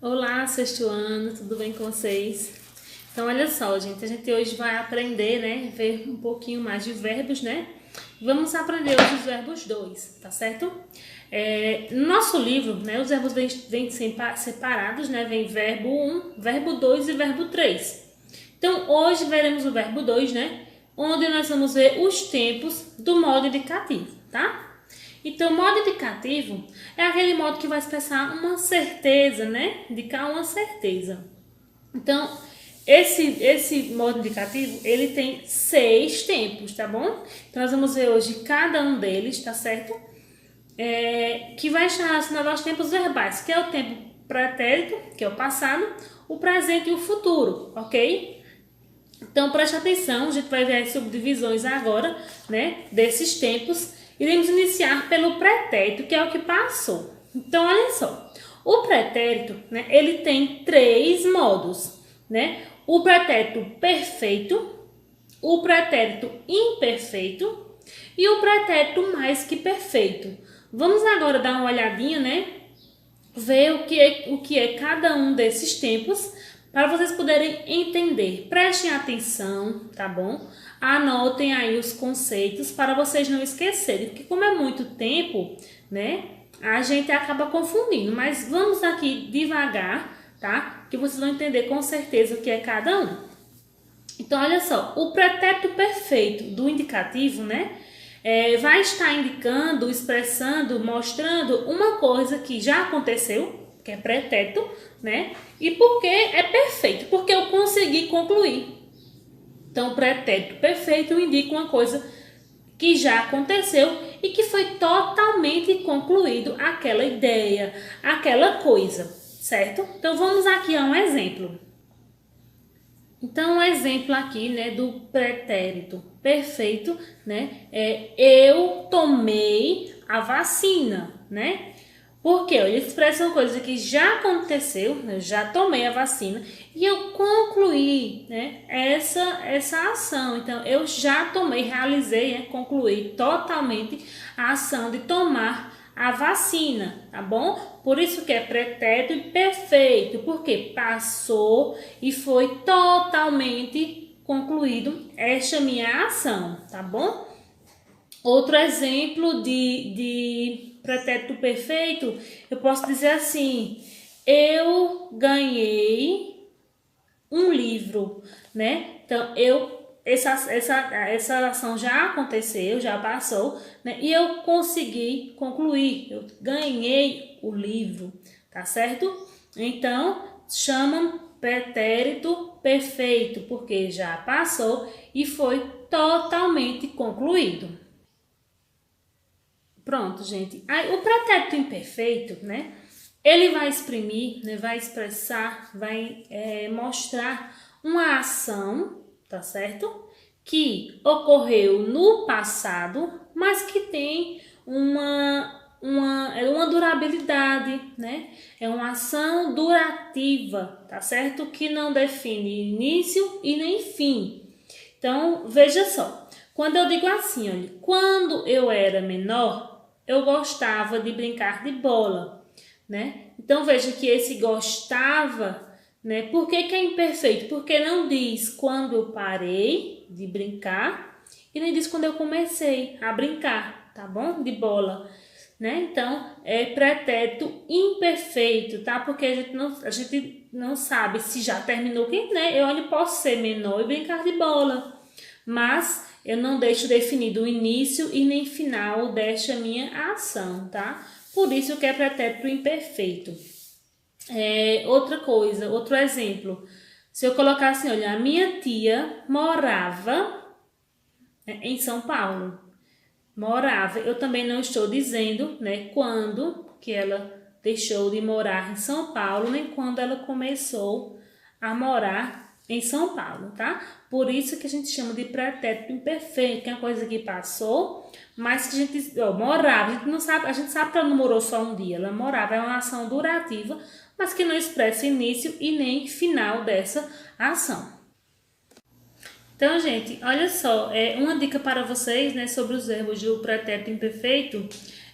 Olá, sexto ano, tudo bem com vocês? Então, olha só, gente, a gente hoje vai aprender, né, ver um pouquinho mais de verbos, né? Vamos aprender hoje os verbos 2, tá certo? No nosso livro, né, os verbos vêm separados, né? Vem verbo 1, verbo 2 e verbo 3. Então, hoje veremos o verbo 2, né? Onde nós vamos ver os tempos do modo indicativo, tá? Então, o modo indicativo é aquele modo que vai expressar uma certeza, né? Indicar uma certeza. Então, esse modo indicativo, ele tem 6 tempos, tá bom? Então, nós vamos ver hoje cada um deles, tá certo? Que vai estar relacionado aos tempos verbais, que é o tempo pretérito, que é o passado, o presente e o futuro, ok? Então, preste atenção, a gente vai ver as subdivisões agora, né, desses tempos. Iremos iniciar pelo pretérito, que é o que passou. Então, olha só, o pretérito, né, ele tem 3 modos, né? O pretérito perfeito, o pretérito imperfeito e o pretérito mais que perfeito. Vamos agora dar uma olhadinha, né? Ver o que é cada um desses tempos para vocês poderem entender. Prestem atenção, tá bom? Anotem aí os conceitos para vocês não esquecerem, porque como é muito tempo, né? A gente acaba confundindo, mas vamos aqui devagar, tá? Que vocês vão entender com certeza o que é cada um. Então, olha só, o pretérito perfeito do indicativo, né? Vai estar indicando, expressando, mostrando uma coisa que já aconteceu, que é pretérito, né? E porque é perfeito, porque eu consegui concluir. Então, o pretérito perfeito indica uma coisa que já aconteceu e que foi totalmente concluído aquela ideia, aquela coisa, certo? Então, vamos aqui a um exemplo. Então, um exemplo aqui, né, do pretérito perfeito, né, eu tomei a vacina, né? Porque ele expressa uma coisa que já aconteceu, né, eu já tomei a vacina e eu concluí, né, essa ação. Então, eu já tomei, realizei, concluí totalmente a ação de tomar a vacina, tá bom? Por isso que é pretérito perfeito, porque passou e foi totalmente concluído esta minha ação, tá bom? Outro exemplo de pretérito perfeito, eu posso dizer assim: eu ganhei um livro, né? Então, essa ação já aconteceu, já passou, né? E eu consegui concluir, eu ganhei o livro, tá certo? Então, chamam pretérito perfeito, porque já passou e foi totalmente concluído. Pronto, gente. Aí, o pretérito imperfeito, né? Ele vai exprimir, né? Vai expressar, vai mostrar uma ação, tá certo? Que ocorreu no passado, mas que tem uma durabilidade, né? É uma ação durativa, tá certo? Que não define início e nem fim. Então, veja só. Quando eu digo assim, olha, quando eu era menor, eu gostava de brincar de bola, né? Então, veja que esse gostava, né? Por que é imperfeito? Porque não diz quando eu parei de brincar e nem diz quando eu comecei a brincar, tá bom? De bola, né? Então, é pretérito imperfeito, tá? Porque a gente não sabe se já terminou, né? Eu posso ser menor e brincar de bola, mas eu não deixo definido o início e nem final desta minha ação, tá? Por isso que é pretérito imperfeito. Outra coisa, outro exemplo. Se eu colocar assim, olha, a minha tia morava, né, em São Paulo. Morava. Eu também não estou dizendo, né, quando que ela deixou de morar em São Paulo, nem quando ela começou a morar em São Paulo, tá? Por isso que a gente chama de pretérito imperfeito, que é uma coisa que passou, mas que a gente morava, a gente sabe que ela não morou só um dia, ela morava, é uma ação durativa, mas que não expressa início e nem final dessa ação. Então, gente, olha só, uma dica para vocês, né, sobre os verbos do pretérito imperfeito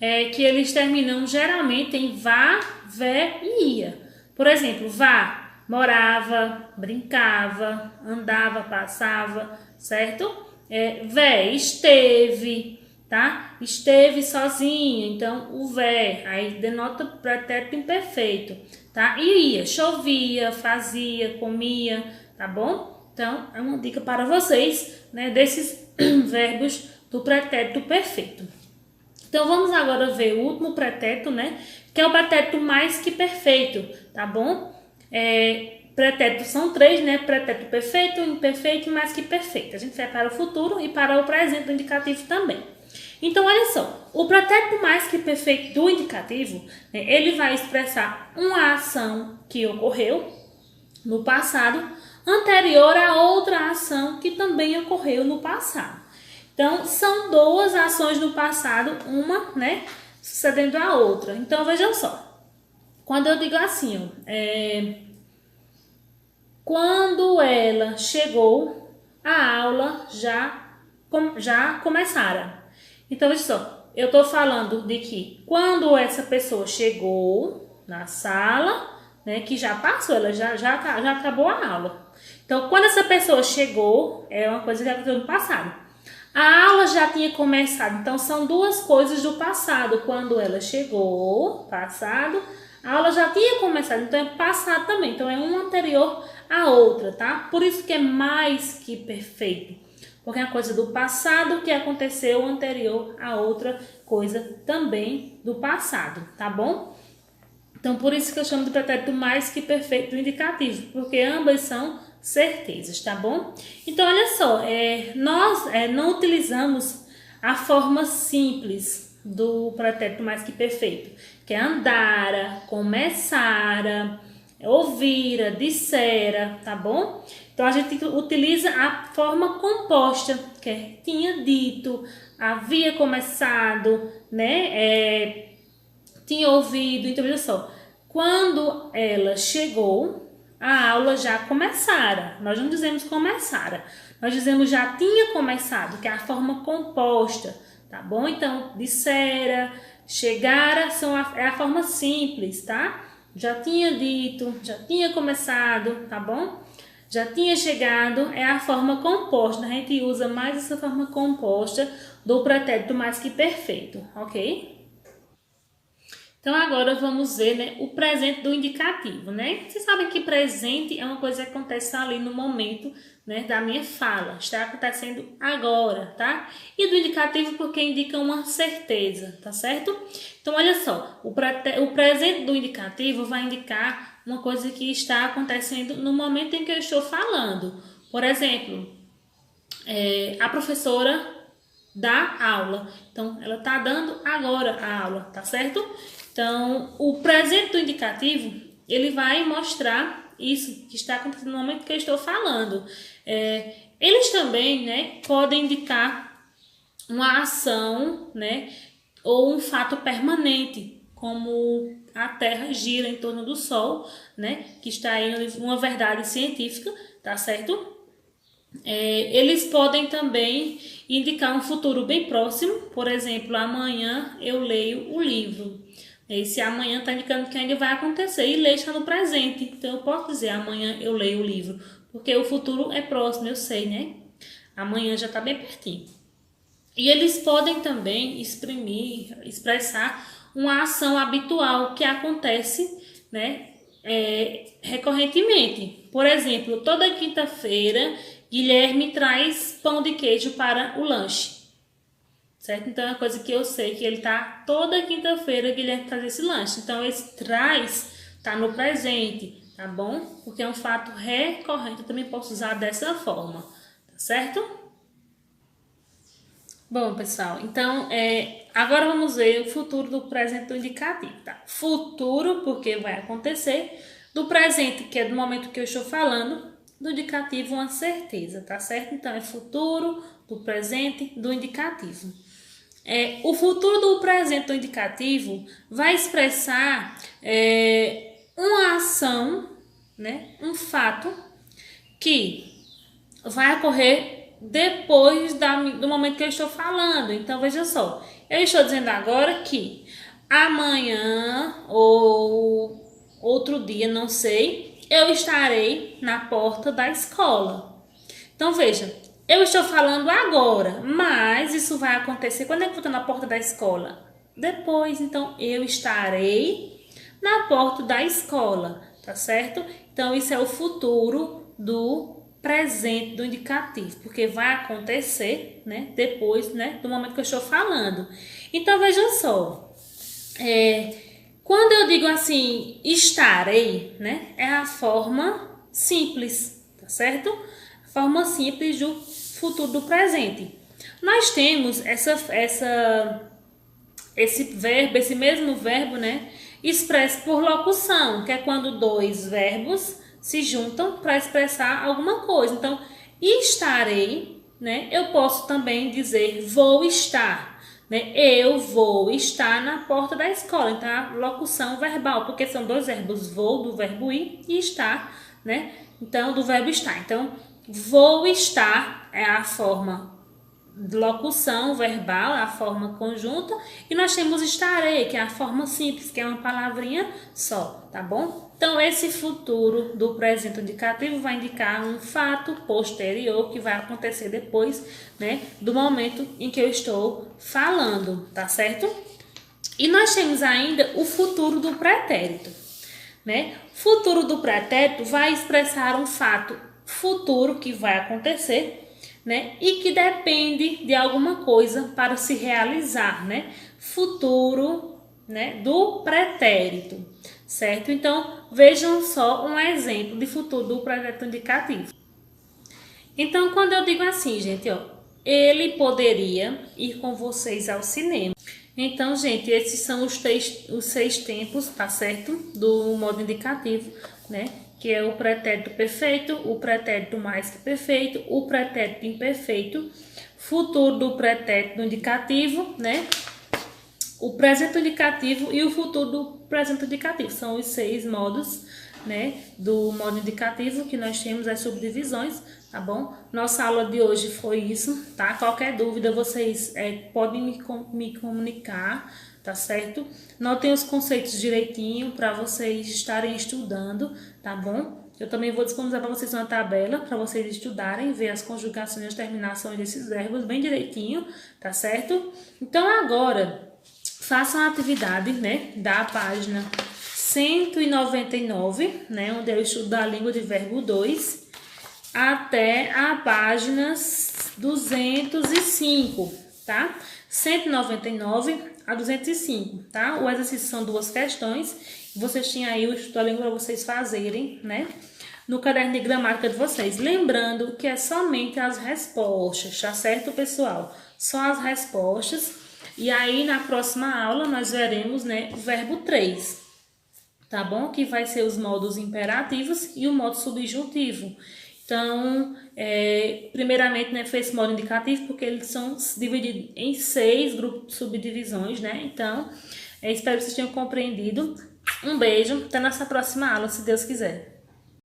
é que eles terminam geralmente em vá, vé e ia, Por exemplo, vá, morava, brincava, andava, passava, certo? Vé, esteve, tá? Esteve sozinho, então o vé, aí denota pretérito imperfeito, tá? Ia, chovia, fazia, comia, tá bom? Então, é uma dica para vocês, né, desses verbos do pretérito perfeito. Então, vamos agora ver o último pretérito, né, que é o pretérito mais que perfeito, tá bom? Pretéritos são três, né? Pretérito perfeito, imperfeito e mais que perfeito. A gente vai para o futuro e para o presente do indicativo também. Então, olha só, o pretérito mais que perfeito do indicativo, né, ele vai expressar uma ação que ocorreu no passado, anterior a outra ação que também ocorreu no passado. Então, são duas ações no passado, uma, né, sucedendo a outra. Então, vejam só, quando eu digo assim, quando ela chegou, a aula já começara. Então, veja só, eu estou falando de que quando essa pessoa chegou na sala, né, que já passou, ela já acabou a aula. Então, quando essa pessoa chegou, é uma coisa que aconteceu no passado. A aula já tinha começado, então são duas coisas do passado. Quando ela chegou, passado, a aula já tinha começado, então é passado também. Então, é uma anterior à outra, tá? Por isso que é mais que perfeito. Porque é uma coisa do passado que aconteceu anterior a outra coisa também do passado, tá bom? Então, por isso que eu chamo de pretérito mais que perfeito do indicativo, porque ambas são certezas, tá bom? Então, olha só, nós não utilizamos a forma simples do pretérito mais que perfeito, que é andara, começara, ouvira, dissera, tá bom? Então, a gente utiliza a forma composta, que é tinha dito, havia começado, né? Tinha ouvido. Então, veja só, quando ela chegou, a aula já começara. Nós não dizemos começara, nós dizemos já tinha começado, que é a forma composta, tá bom? Então, dissera, chegara, é a forma simples, tá? Já tinha dito, já tinha começado, tá bom? Já tinha chegado, é a forma composta. A gente usa mais essa forma composta do pretérito mais que perfeito, ok? Então, agora vamos ver, né, o presente do indicativo, né? Vocês sabem que presente é uma coisa que acontece ali no momento, né, da minha fala. Está acontecendo agora, tá? E do indicativo porque indica uma certeza, tá certo? Então, olha só, o presente do indicativo vai indicar uma coisa que está acontecendo no momento em que eu estou falando. Por exemplo, a professora dá aula. Então, ela está dando agora a aula, tá certo? Então, o presente do indicativo, ele vai mostrar isso que está acontecendo no momento que eu estou falando. Eles também, né, podem indicar uma ação, né, ou um fato permanente, como a Terra gira em torno do Sol, né, que está aí uma verdade científica, tá certo? Eles podem também indicar um futuro bem próximo, por exemplo, amanhã eu leio o livro. Esse amanhã está indicando que ainda vai acontecer e ler está no presente. Então eu posso dizer amanhã eu leio o livro, porque o futuro é próximo, eu sei, né? Amanhã já está bem pertinho. E eles podem também expressar uma ação habitual que acontece, né, recorrentemente. Por exemplo, toda quinta-feira Guilherme traz pão de queijo para o lanche. Certo? Então é uma coisa que eu sei que ele tá toda quinta-feira Guilherme traz esse lanche. Então esse traz tá no presente, tá bom? Porque é um fato recorrente, eu também posso usar dessa forma, tá certo? Bom, pessoal, então agora vamos ver o futuro do presente do indicativo, tá? Futuro, porque vai acontecer, do presente, que é do momento que eu estou falando, do indicativo uma certeza, tá certo? Então é futuro, do presente, do indicativo. O futuro do presente do indicativo vai expressar uma ação, né, um fato que vai ocorrer depois do momento que eu estou falando. Então, veja só, eu estou dizendo agora que amanhã ou outro dia, não sei, eu estarei na porta da escola. Então, veja, eu estou falando agora, mas isso vai acontecer. Quando é que eu estou na porta da escola? Depois, então, eu estarei na porta da escola, tá certo? Então, isso é o futuro do presente, do indicativo, porque vai acontecer, né, depois, né, do momento que eu estou falando. Então, veja só, quando eu digo assim, estarei, né, é a forma simples, tá certo? A forma simples do futuro do presente. Nós temos esse mesmo verbo, né, expresso por locução, que é quando dois verbos se juntam para expressar alguma coisa. Então, estarei, né, eu posso também dizer vou estar, né, eu vou estar na porta da escola. Então, a locução verbal, porque são dois verbos, vou do verbo ir e estar, né, então do verbo estar. Então, vou estar é a forma locução verbal, a forma conjunta, e nós temos estarei, que é a forma simples, que é uma palavrinha só, tá bom? Então, esse futuro do presente indicativo vai indicar um fato posterior que vai acontecer depois, né, do momento em que eu estou falando, tá certo? E nós temos ainda o futuro do pretérito, né? O futuro do pretérito vai expressar um fato futuro que vai acontecer, né, e que depende de alguma coisa para se realizar, né? Futuro, né, do pretérito, certo? Então, vejam só um exemplo de futuro do pretérito indicativo. Então, quando eu digo assim, gente, ó, ele poderia ir com vocês ao cinema. Então, gente, esses são os 6 tempos, tá certo? Do modo indicativo, né? Que é o pretérito perfeito, o pretérito mais que perfeito, o pretérito imperfeito, futuro do pretérito indicativo, né? O presente indicativo e o futuro do presente indicativo. São os 6 modos, né, do modo indicativo que nós temos as subdivisões, tá bom? Nossa aula de hoje foi isso, tá? Qualquer dúvida vocês podem me comunicar, tá certo? Notem os conceitos direitinho para vocês estarem estudando, tá bom? Eu também vou disponibilizar para vocês uma tabela para vocês estudarem, ver as conjugações e as terminações desses verbos bem direitinho, tá certo? Então agora, façam a atividade, né, da página 199, né, onde eu estudo a língua de verbo 2, até a página 205, tá? 199 a 205, tá? O exercício são 2 questões. Vocês tinham aí o estudo da língua para vocês fazerem, né, no caderno de gramática de vocês. Lembrando que é somente as respostas, tá certo, pessoal? Só as respostas. E aí, na próxima aula, nós veremos, né, o verbo 3, tá bom? Que vai ser os modos imperativos e o modo subjuntivo. Então, primeiramente, né, foi esse modo indicativo, porque eles são divididos em 6 grupos de subdivisões, né? Então, espero que vocês tenham compreendido. Um beijo, até nossa próxima aula, se Deus quiser.